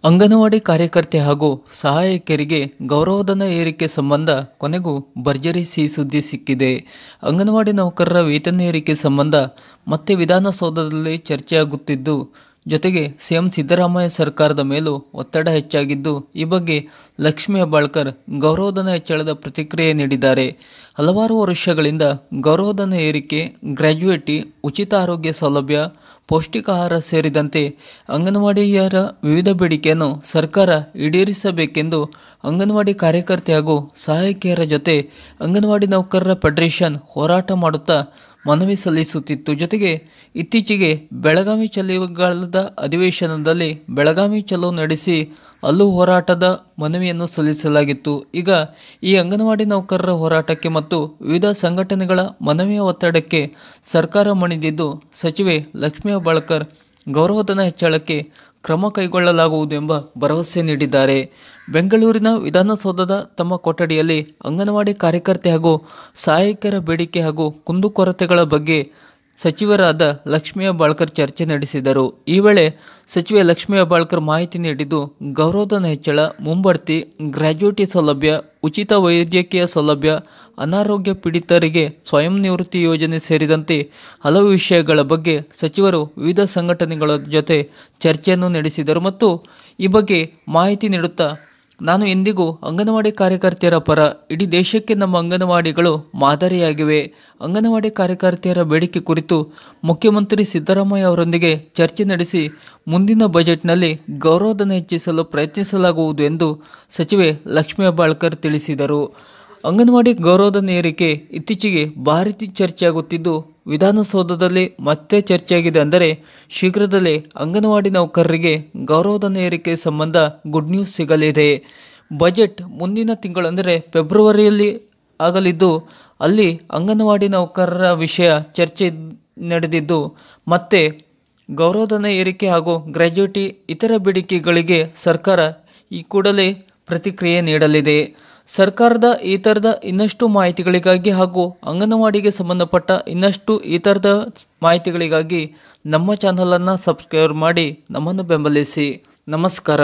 ಅಂಗನವಾಡಿ ಕಾರ್ಯಕರ್ತೆ ಹಾಗೂ ಸಹಾಯಕಿಯರಿಗೆ ಗೌರವಧನ ಏರಿಕೆ ಸಂಬಂಧ ಕೊನೆಗೂ ಭರ್ಜರಿ ಸಿಹಿ ಸುದ್ದಿ ಸಿಕ್ಕಿದೆ. ಅಂಗನವಾಡಿ ನೌಕರರ ವೇತನ ಏರಿಕೆ ಸಂಬಂಧ ಮತ್ತೆ ವಿಧಾನಸೌಧದಲ್ಲಿ ಚರ್ಚೆಯಾಗುತ್ತಿದ್ದು, ಜೊತೆಗೆ ಸಿಎಂ ಸಿದ್ದರಾಮಯ್ಯ ಸರ್ಕಾರದ ಮೇಲೂ ಒತ್ತಡ ಹೆಚ್ಚಾಗಿದ್ದು, ಈ ಬಗ್ಗೆ ಲಕ್ಷ್ಮಿ ಹೆಬ್ಬಾಳ್ಕರ್ ಗೌರವಧನ ಹೆಚ್ಚಳದ ಪ್ರತಿಕ್ರಿಯೆ ನೀಡಿದ್ದಾರೆ. ಹಲವಾರು ವರ್ಷಗಳಿಂದ ಗೌರವಧನ ಏರಿಕೆ, ಗ್ರ್ಯಾಚ್ಯುಯಿಟಿ, ಉಚಿತ ಆರೋಗ್ಯ ಸೌಲಭ್ಯ, ಪೌಷ್ಟಿಕ ಆಹಾರ ಸೇರಿದಂತೆ ಅಂಗನವಾಡಿಯರ ವಿವಿಧ ಬೇಡಿಕೆಯನ್ನು ಸರ್ಕಾರ ಈಡೇರಿಸಬೇಕೆಂದು ಅಂಗನವಾಡಿ ಕಾರ್ಯಕರ್ತೆ ಹಾಗೂ ಸಹಾಯಕಿಯರ ಜೊತೆ ಅಂಗನವಾಡಿ ನೌಕರರ ಫೆಡರೇಷನ್ ಹೋರಾಟ ಮಾಡುತ್ತಾ ಮನವಿ ಸಲ್ಲಿಸುತ್ತಿತ್ತು. ಜೊತೆಗೆ ಇತ್ತೀಚೆಗೆ ಬೆಳಗಾವಿ ಚಳಿಗಾಲದ ಅಧಿವೇಶನದಲ್ಲಿ ಬೆಳಗಾವಿ ಚಲೋ ನಡೆಸಿ ಅಲ್ಲೂ ಹೋರಾಟದ ಮನವಿಯನ್ನು ಸಲ್ಲಿಸಲಾಗಿತ್ತು. ಈಗ ಈ ಅಂಗನವಾಡಿ ನೌಕರರ ಹೋರಾಟಕ್ಕೆ ಮತ್ತು ವಿವಿಧ ಸಂಘಟನೆಗಳ ಮನವಿಯ ಒತ್ತಡಕ್ಕೆ ಸರ್ಕಾರ ಮಣಿದಿದ್ದು, ಸಚಿವೆ ಲಕ್ಷ್ಮಿ ಹೆಬ್ಬಾಳ್ಕರ್ ಗೌರವಧನ ಹೆಚ್ಚಳಕ್ಕೆ ಕ್ರಮ ಕೈಗೊಳ್ಳಲಾಗುವುದು ಎಂಬ ಭರವಸೆ ನೀಡಿದ್ದಾರೆ. ಬೆಂಗಳೂರಿನ ವಿಧಾನಸೌಧದ ತಮ್ಮ ಕೊಠಡಿಯಲ್ಲಿ ಅಂಗನವಾಡಿ ಕಾರ್ಯಕರ್ತೆ ಹಾಗೂ ಸಹಾಯಕಿಯರ ಬೇಡಿಕೆ ಹಾಗೂ ಕುಂದುಕೊರತೆಗಳ ಬಗ್ಗೆ ಸಚಿವರಾದ ಲಕ್ಷ್ಮಿ ಹೆಬ್ಬಾಳ್ಕರ್ ಚರ್ಚೆ ನಡೆಸಿದರು. ಈ ವೇಳೆ ಸಚಿವೆ ಲಕ್ಷ್ಮಿ ಹೆಬ್ಬಾಳ್ಕರ್ ಮಾಹಿತಿ ನೀಡಿದ್ದು, ಗೌರವಧನ ಹೆಚ್ಚಳ, ಮುಂಬಡ್ತಿ, ಗ್ರ್ಯಾಚ್ಯುಯಿಟಿ ಸೌಲಭ್ಯ, ಉಚಿತ ವೈದ್ಯಕೀಯ ಸೌಲಭ್ಯ, ಅನಾರೋಗ್ಯ ಪೀಡಿತರಿಗೆ ಸ್ವಯಂ ನಿವೃತ್ತಿ ಯೋಜನೆ ಸೇರಿದಂತೆ ಹಲವು ವಿಷಯಗಳ ಬಗ್ಗೆ ಸಚಿವರು ವಿವಿಧ ಸಂಘಟನೆಗಳ ಜೊತೆ ಚರ್ಚೆಯನ್ನು ನಡೆಸಿದರು ಮತ್ತು ಈ ಬಗ್ಗೆ ಮಾಹಿತಿ ನೀಡುತ್ತಾ, ನಾನು ಎಂದಿಗೂ ಅಂಗನವಾಡಿ ಕಾರ್ಯಕರ್ತೆಯರ ಪರ. ಇಡೀ ದೇಶಕ್ಕೆ ನಮ್ಮ ಅಂಗನವಾಡಿಗಳು ಮಾದರಿಯಾಗಿವೆ. ಅಂಗನವಾಡಿ ಕಾರ್ಯಕರ್ತೆಯರ ಬೇಡಿಕೆ ಕುರಿತು ಮುಖ್ಯಮಂತ್ರಿ ಸಿದ್ದರಾಮಯ್ಯ ಅವರೊಂದಿಗೆ ಚರ್ಚೆ ನಡೆಸಿ ಮುಂದಿನ ಬಜೆಟ್ನಲ್ಲಿ ಗೌರವಧನ ಹೆಚ್ಚಿಸಲು ಪ್ರಯತ್ನಿಸಲಾಗುವುದು ಎಂದು ಸಚಿವೆ ಲಕ್ಷ್ಮಿ ಹೆಬ್ಬಾಳ್ಕರ್ ತಿಳಿಸಿದರು. ಅಂಗನವಾಡಿ ಗೌರವಧನ ಏರಿಕೆ ಇತ್ತೀಚೆಗೆ ಭಾರೀ ಚರ್ಚೆಯಾಗುತ್ತಿದ್ದು, ವಿಧಾನಸೌಧದಲ್ಲಿ ಮತ್ತೆ ಚರ್ಚೆಯಾಗಿದೆ. ಅಂದರೆ ಶೀಘ್ರದಲ್ಲೇ ಅಂಗನವಾಡಿ ನೌಕರರಿಗೆ ಗೌರವಧನ ಏರಿಕೆ ಸಂಬಂಧ ಗುಡ್ ನ್ಯೂಸ್ ಸಿಗಲಿದೆ. ಬಜೆಟ್ ಮುಂದಿನ ತಿಂಗಳು ಅಂದರೆ ಫೆಬ್ರವರಿಯಲ್ಲಿ ಆಗಲಿದ್ದು, ಅಲ್ಲಿ ಅಂಗನವಾಡಿ ನೌಕರರ ವಿಷಯ ಚರ್ಚೆ ನಡೆದಿದ್ದು, ಮತ್ತೆ ಗೌರವಧನ ಏರಿಕೆ ಹಾಗೂ ಗ್ರ್ಯಾಚ್ಯುಯಿಟಿ ಇತರ ಬೇಡಿಕೆಗಳಿಗೆ ಸರ್ಕಾರ ಈ ಕೂಡಲೇ ಪ್ರತಿಕ್ರಿಯೆ ನೀಡಲಿದೆ. ಸರ್ಕಾರದ ಈ ಥರದ ಇನ್ನಷ್ಟು ಮಾಹಿತಿಗಳಿಗಾಗಿ ಹಾಗೂ ಅಂಗನವಾಡಿಗೆ ಸಂಬಂಧಪಟ್ಟ ಇನ್ನಷ್ಟು ಈ ಥರದ ಮಾಹಿತಿಗಳಿಗಾಗಿ ನಮ್ಮ ಚಾನಲನ್ನು ಸಬ್ಸ್ಕ್ರೈಬ್ ಮಾಡಿ ನಮ್ಮನ್ನು ಬೆಂಬಲಿಸಿ. ನಮಸ್ಕಾರ.